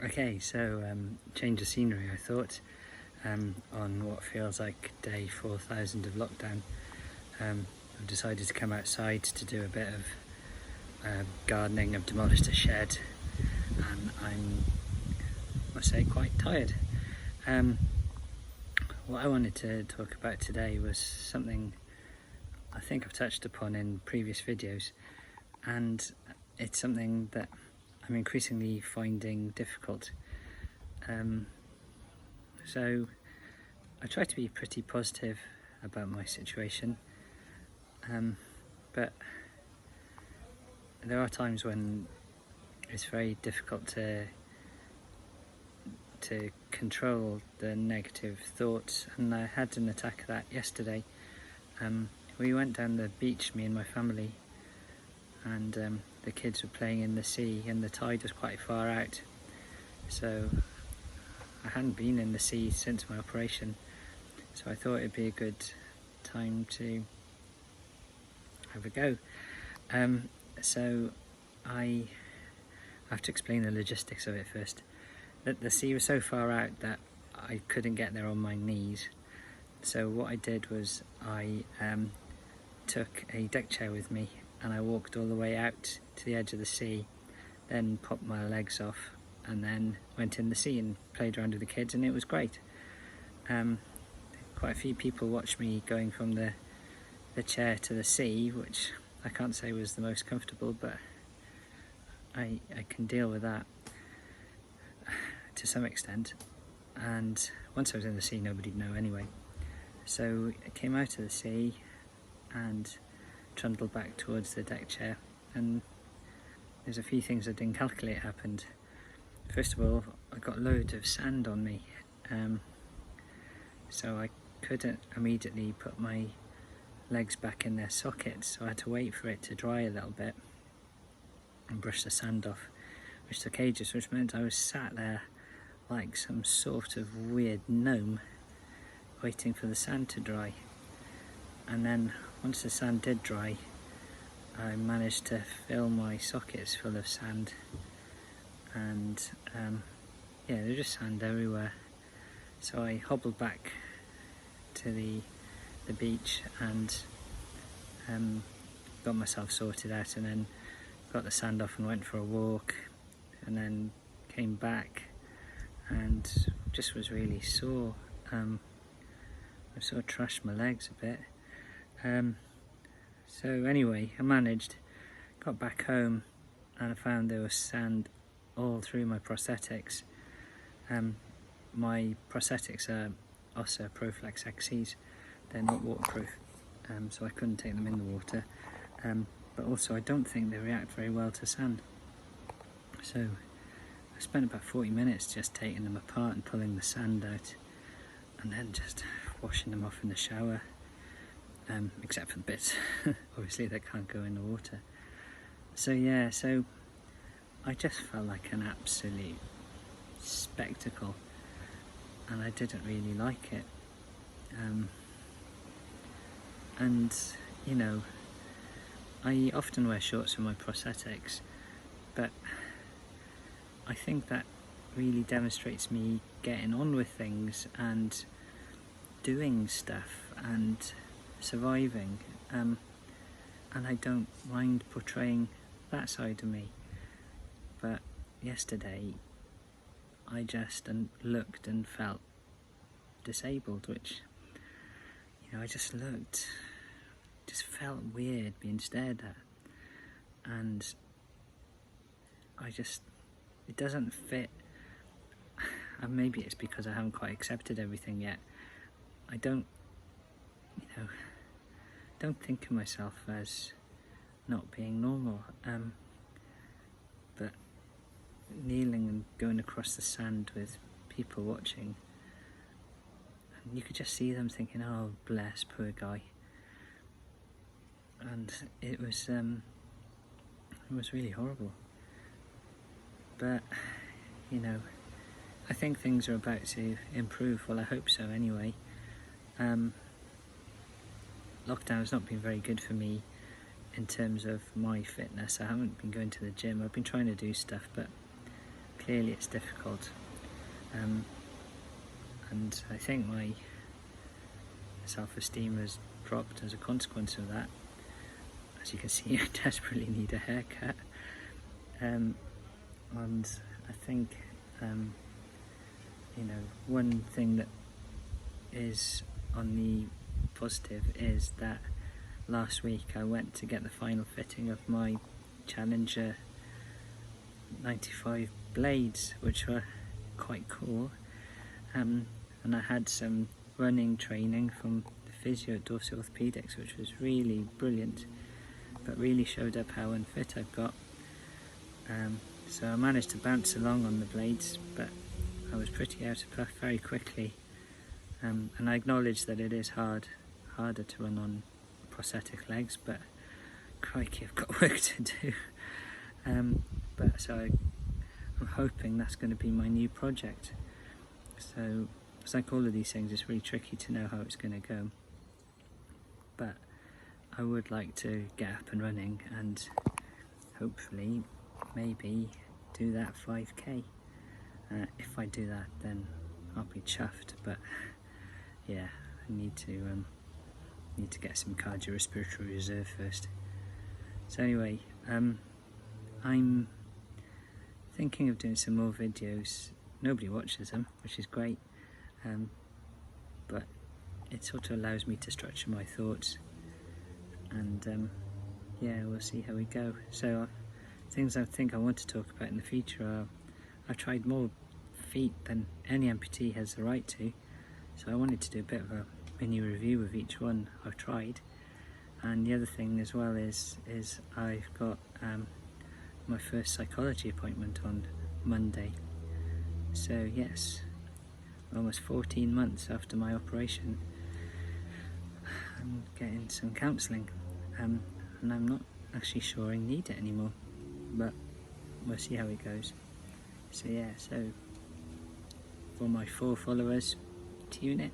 Okay, so change of scenery I thought, on what feels like day 4,000 of lockdown. I've decided to come outside to do a bit of gardening. I've demolished a shed and I must say quite tired. What I wanted to talk about today was something I think I've touched upon in previous videos, and it's something that I'm increasingly finding difficult. So I try to be pretty positive about my situation, but there are times when it's very difficult to control the negative thoughts, and I had an attack of that yesterday. We went down the beach, me and my family, and the kids were playing in the sea, and the tide was quite far out, so I hadn't been in the sea since my operation, so I thought it'd be a good time to have a go. So I have to explain the logistics of it first. The sea was so far out that I couldn't get there on my knees, so what I did was I took a deck chair with me and I walked all the way out to the edge of the sea, then popped my legs off and then went in the sea and played around with the kids, and it was great. Quite a few people watched me going from the chair to the sea, which I can't say was the most comfortable, but I can deal with that to some extent. And once I was in the sea, nobody'd know anyway. So I came out of the sea and trundled back towards the deck chair, and there's a few things I didn't calculate happened. First of all, I got loads of sand on me, so I couldn't immediately put my legs back in their sockets, so I had to wait for it to dry a little bit and brush the sand off, which took ages, which meant I was sat there like some sort of weird gnome waiting for the sand to dry. And then once the sand did dry, I managed to fill my sockets full of sand, and yeah, there's just sand everywhere. So I hobbled back to the beach and got myself sorted out, and then got the sand off and went for a walk, and then came back and just was really sore. I sort of trashed my legs a bit. So anyway, I managed, got back home, and I found there was sand all through my prosthetics. My prosthetics are Ossa Proflex XCs. They're not waterproof, so I couldn't take them in the water. But also I don't think they react very well to sand. So I spent about 40 minutes just taking them apart and pulling the sand out, and then just washing them off in the shower, except for the bits obviously that can't go in the water. So yeah, so I just felt like an absolute spectacle, and I didn't really like it. And you know, I often wear shorts for my prosthetics, but I think that really demonstrates me getting on with things and doing stuff and surviving, and I don't mind portraying that side of me. But yesterday I just looked and felt disabled, which, you know, I just felt weird being stared at, and it doesn't fit. And maybe it's because I haven't quite accepted everything yet. I don't think of myself as not being normal, but kneeling and going across the sand with people watching, and you could just see them thinking, oh bless, poor guy. And it was really horrible. But you know, I think things are about to improve. Well, I hope so anyway. Lockdown's not been very good for me in terms of my fitness. I haven't been going to the gym. I've been trying to do stuff, but clearly it's difficult, and I think my self-esteem has dropped as a consequence of that. As you can see, I desperately need a haircut, and I think one thing that is on the positive is that last week I went to get the final fitting of my Challenger 95 blades, which were quite cool, and I had some running training from the physio at Dorset Orthopedics, which was really brilliant, but really showed up how unfit I've got. So I managed to bounce along on the blades, but I was pretty out of breath very quickly, and I acknowledge that it is harder to run on prosthetic legs, but crikey, I've got work to do. So I'm hoping that's going to be my new project. So it's like all of these things, it's really tricky to know how it's going to go, but I would like to get up and running and hopefully maybe do that 5k. If I do that, then I'll be chuffed, but yeah, I need to get some cardiorespiratory reserve first. So anyway, I'm thinking of doing some more videos. Nobody watches them, which is great, but it sort of allows me to structure my thoughts, and yeah, we'll see how we go. So things I think I want to talk about in the future are, I've tried more feet than any amputee has the right to, so I wanted to do a bit of a mini review of each one I've tried. And the other thing as well is I've got my first psychology appointment on Monday. So yes, almost 14 months after my operation, I'm getting some counselling, and I'm not actually sure I need it anymore, but we'll see how it goes. So yeah, so for my 4 followers, tune in.